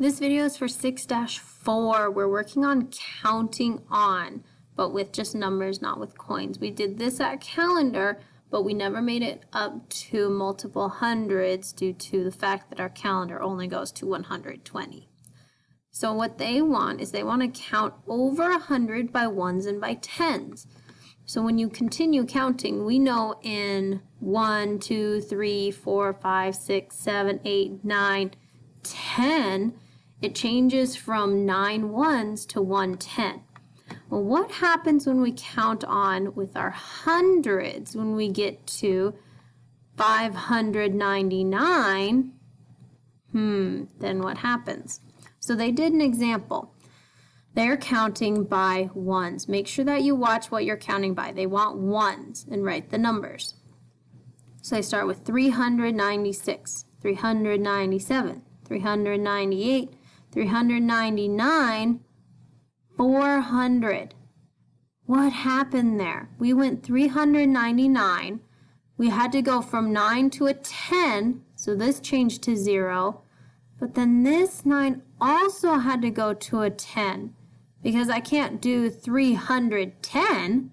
This video is for 6-4. We're working on counting on, but with just numbers, not with coins. We did this at calendar, but we never made it up to multiple hundreds due to the fact that our calendar only goes to 120. So what they want is they want to count over 100 by ones and by tens. So when you continue counting, we know in 1, 2, 3, 4, 5, 6, 7, 8, 9, 10, it changes from 9 ones to 110. Well, what happens when we count on with our hundreds when we get to 599? Then what happens? So they did an example. They're counting by ones. Make sure that you watch what you're counting by. They want ones and write the numbers. So I start with 396, 397, 398, 399, 400. What happened there? We went 399. We had to go from 9 to a 10, so this changed to 0. But then this 9 also had to go to a 10 because I can't do 310.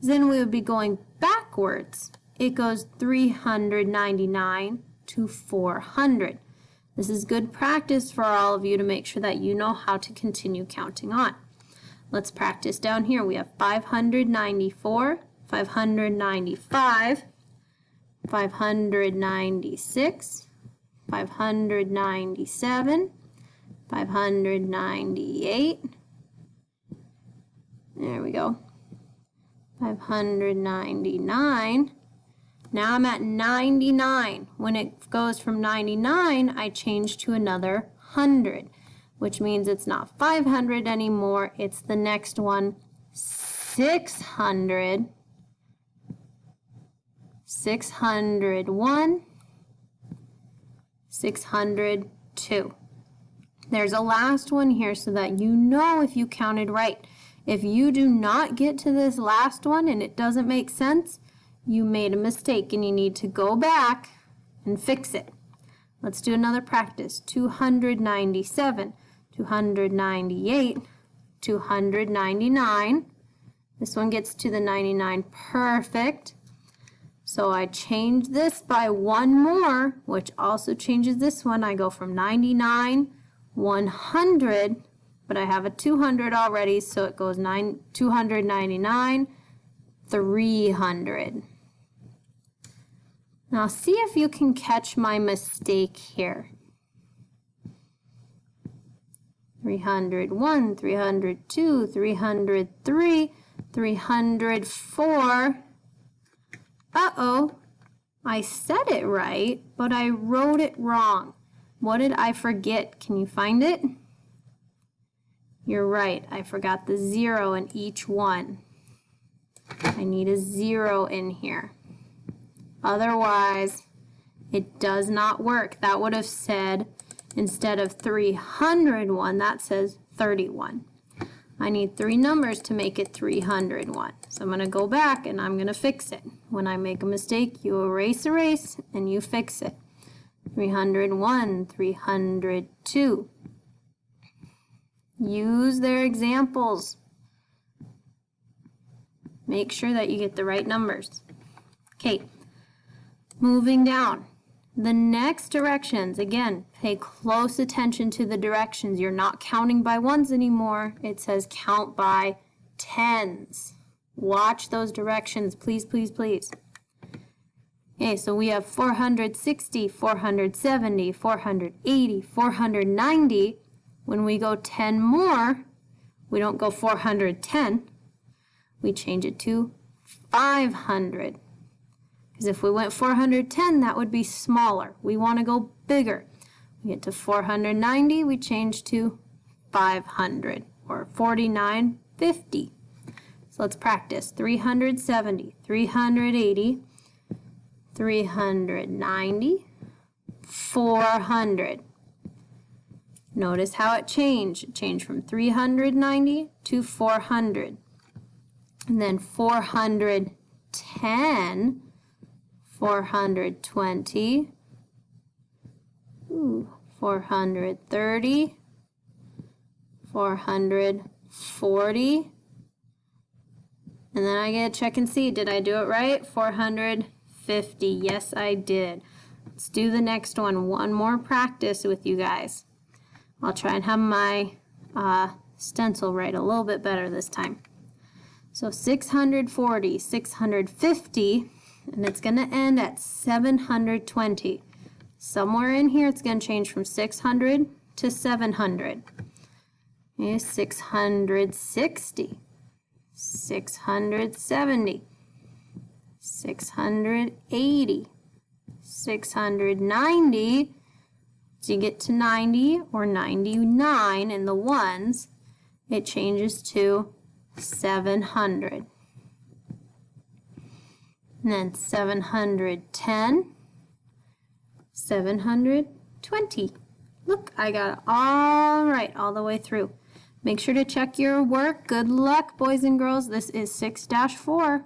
Then we would be going backwards. It goes 399 to 400. This is good practice for all of you to make sure that you know how to continue counting on. Let's practice down here. We have 594, 595, 596, 597, 598. There we go. 599. Now I'm at 99. When it goes from 99, I change to another 100, which means it's not 500 anymore. It's the next one, 600, 601, 602. There's a last one here so that you know if you counted right. If you do not get to this last one and it doesn't make sense, you made a mistake and you need to go back and fix it. Let's do another practice. 297, 298, 299. This one gets to the 99 perfect. So I change this by one more, which also changes this one. I go from 99, 100, but I have a 200 already, so it goes 299, 300. Now see if you can catch my mistake here. 301, 302, 303, 304. Uh-oh, I said it right, but I wrote it wrong. What did I forget? Can you find it? You're right, I forgot the 0 in each one. I need a 0 in here. Otherwise, it does not work. That would have said, instead of 301, that says 31. I need 3 numbers to make it 301. So I'm going to go back and I'm going to fix it. When I make a mistake, you erase, and you fix it. 301, 302. Use their examples. Make sure that you get the right numbers. Okay, moving down. The next directions, again, pay close attention to the directions. You're not counting by ones anymore. It says count by tens. Watch those directions, please, please, please. Okay, so we have 460, 470, 480, 490. When we go 10 more, we don't go 410. We change it to 500. Because if we went 410, that would be smaller. We want to go bigger. We get to 490, we change to 500 or 4950. So let's practice. 370, 380, 390, 400. Notice how it changed. It changed from 390 to 400. And then 410, 420, 430, 440, and then I get to check and see, did I do it right? 450, yes I did. Let's do the next one more practice with you guys. I'll try and have my stencil right a little bit better this time. So 640, 650, and it's going to end at 720. Somewhere in here it's going to change from 600 to 700. Okay, 660, 670, 680, 690. So you get to 90 or 99 in the ones, it changes to 700. And then 710, 720. Look, I got it all right all the way through. Make sure to check your work. Good luck, boys and girls. This is 6-4.